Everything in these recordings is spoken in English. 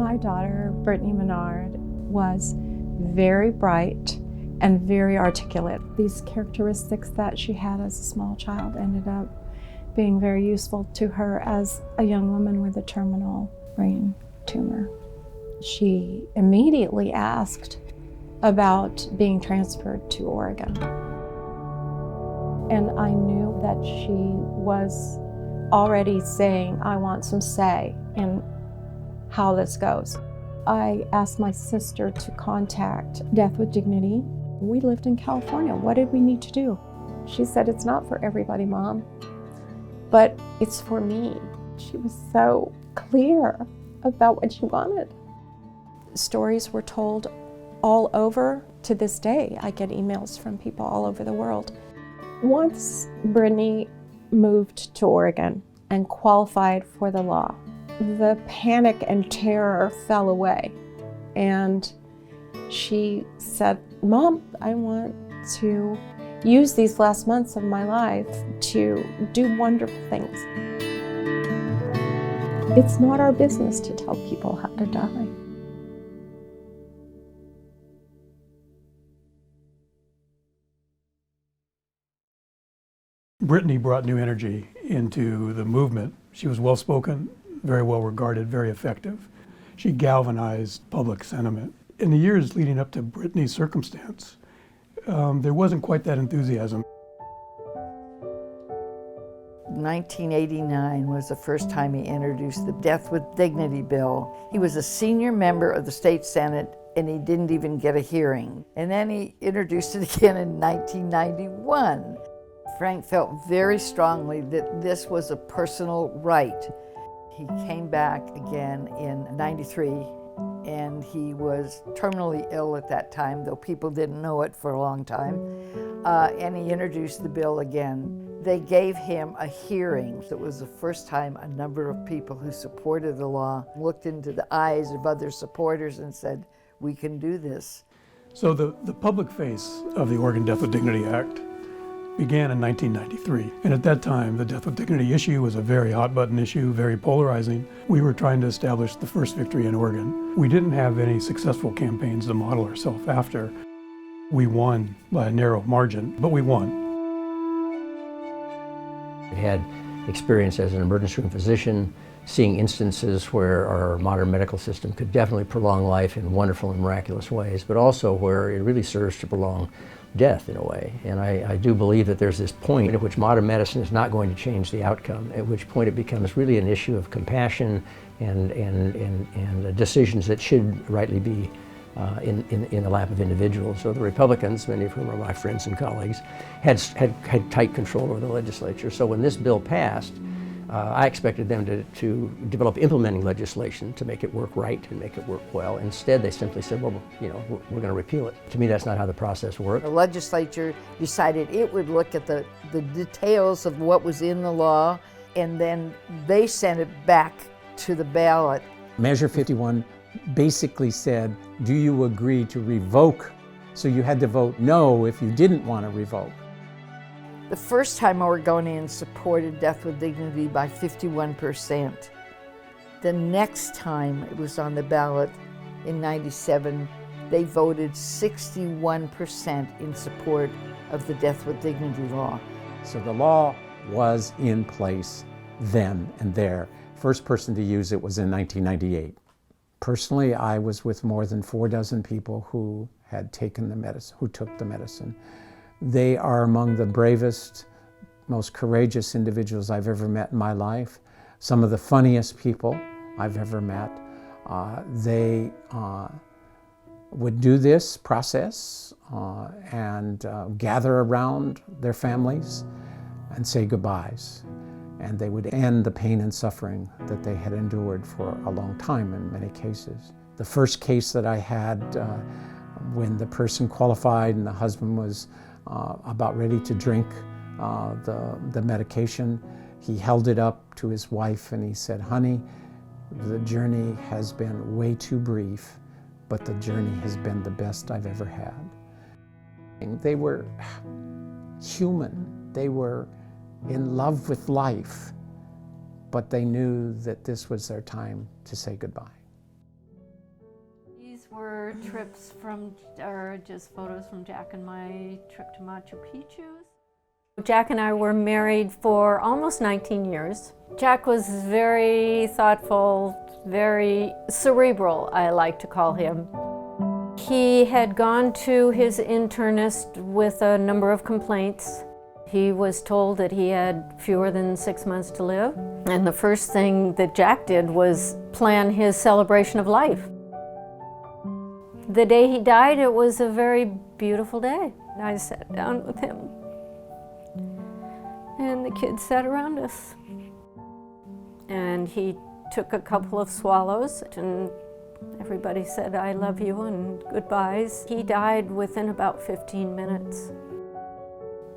My daughter, Brittany Menard, was very bright and very articulate. These characteristics that she had as a small child ended up being very useful to her as a young woman with a terminal brain tumor. She immediately asked about being transferred to Oregon. And I knew that she was already saying, I want some say in how this goes. I asked my sister to contact Death with Dignity. We lived in California. What did we need to do? She said, it's not for everybody, Mom, but it's for me. She was so clear about what she wanted. Stories were told all over. To this day, I get emails from people all over the world. Once Brittany moved to Oregon and qualified for the law, the panic and terror fell away. And she said, Mom, I want to use these last months of my life to do wonderful things. It's not our business to tell people how to die. Brittany brought new energy into the movement. She was well-spoken, very well regarded, very effective. She galvanized public sentiment. In the years leading up to Brittany's circumstance, there wasn't quite that enthusiasm. 1989 was the first time he introduced the Death with Dignity bill. He was a senior member of the state Senate and he didn't even get a hearing. And then he introduced it again in 1991. Frank felt very strongly that this was a personal right. He came back again in '93, and he was terminally ill at that time, though people didn't know it for a long time, and he introduced the bill again. They gave him a hearing. It was the first time a number of people who supported the law looked into the eyes of other supporters and said, we can do this. So the public face of the Oregon Death with Dignity Act began in 1993. And at that time, the Death with Dignity issue was a very hot-button issue, very polarizing. We were trying to establish the first victory in Oregon. We didn't have any successful campaigns to model ourselves after. We won by a narrow margin, but we won. I had experience as an emergency room physician, seeing instances where our modern medical system could definitely prolong life in wonderful and miraculous ways, but also where it really serves to prolong death in a way. And I do believe that there's this point at which modern medicine is not going to change the outcome, at which point it becomes really an issue of compassion and decisions that should rightly be in the lap of individuals. So the Republicans, many of whom are my friends and colleagues, had tight control over the legislature. So when this bill passed, I expected them to develop implementing legislation to make it work right and make it work well. Instead, they simply said, well, you know, we're going to repeal it. To me, that's not how the process worked. The legislature decided it would look at the details of what was in the law, and then they sent it back to the ballot. Measure 51 basically said, do you agree to revoke? So you had to vote no if you didn't want to revoke. The first time Oregonians supported Death with Dignity by 51%. The next time it was on the ballot in '97, they voted 61% in support of the Death with Dignity law. So the law was in place then and there. First person to use it was in 1998. Personally, I was with more than 4 dozen people who had taken the medicine, who took the medicine. They are among the bravest, most courageous individuals I've ever met in my life. Some of the funniest people I've ever met. They would do this process and gather around their families and say goodbyes. And they would end the pain and suffering that they had endured for a long time in many cases. The first case that I had when the person qualified and the husband was about ready to drink the medication, he held it up to his wife and he said, honey, the journey has been way too brief, but the journey has been the best I've ever had. They were human. They were in love with life, but they knew that this was their time to say goodbye. were trips from, or just photos from Jack and my trip to Machu Picchu. Jack and I were married for almost 19 years. Jack was very thoughtful, very cerebral, I like to call him. He had gone to his internist with a number of complaints. He was told that he had fewer than 6 months to live. And the first thing that Jack did was plan his celebration of life. The day he died, it was a very beautiful day. I sat down with him, and the kids sat around us. And he took a couple of swallows, and everybody said, "I love you," and goodbyes. He died within about 15 minutes.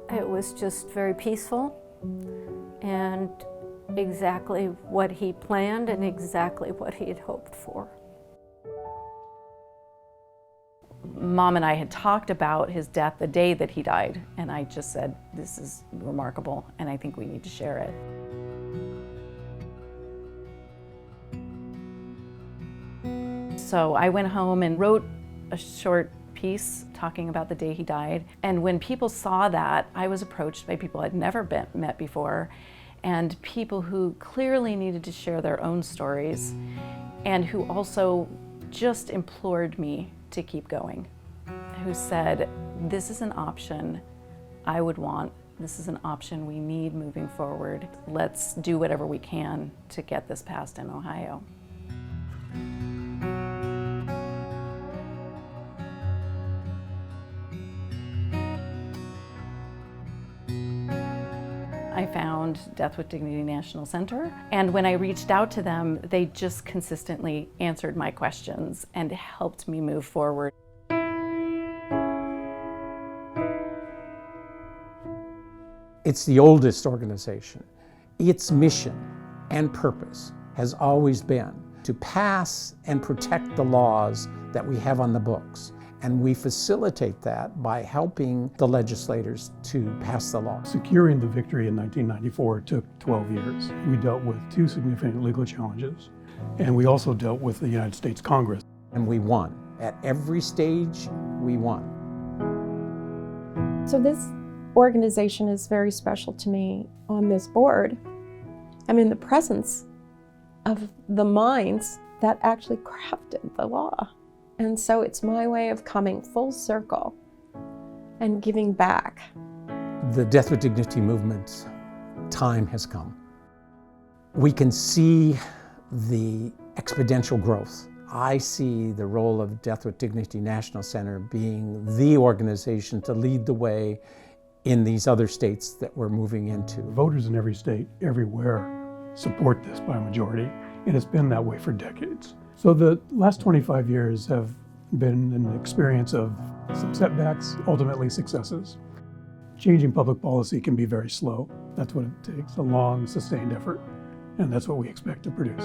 It was just very peaceful and exactly what he planned and exactly what he had hoped for. Mom and I had talked about his death the day that he died, and I just said, this is remarkable, and I think we need to share it. So I went home and wrote a short piece talking about the day he died. And when people saw that, I was approached by people I'd never met before, and people who clearly needed to share their own stories, and who also just implored me to keep going, who said, this is an option I would want. This is an option we need moving forward. Let's do whatever we can to get this passed in Ohio. I found Death with Dignity National Center, and when I reached out to them, they just consistently answered my questions and helped me move forward. It's the oldest organization. Its mission and purpose has always been to pass and protect the laws that we have on the books. And we facilitate that by helping the legislators to pass the law. Securing the victory in 1994 took 12 years. We dealt with 2 significant legal challenges, and we also dealt with the United States Congress. And we won. At every stage, we won. So this organization is very special to me. On this board, I'm in the presence of the minds that actually crafted the law. And so it's my way of coming full circle and giving back. The Death with Dignity movement, time has come. We can see the exponential growth. I see the role of Death with Dignity National Center being the organization to lead the way in these other states that we're moving into. Voters in every state, everywhere, support this by a majority, and it's been that way for decades. So the last 25 years have been an experience of some setbacks, ultimately successes. Changing public policy can be very slow. That's what it takes, a long, sustained effort, and that's what we expect to produce.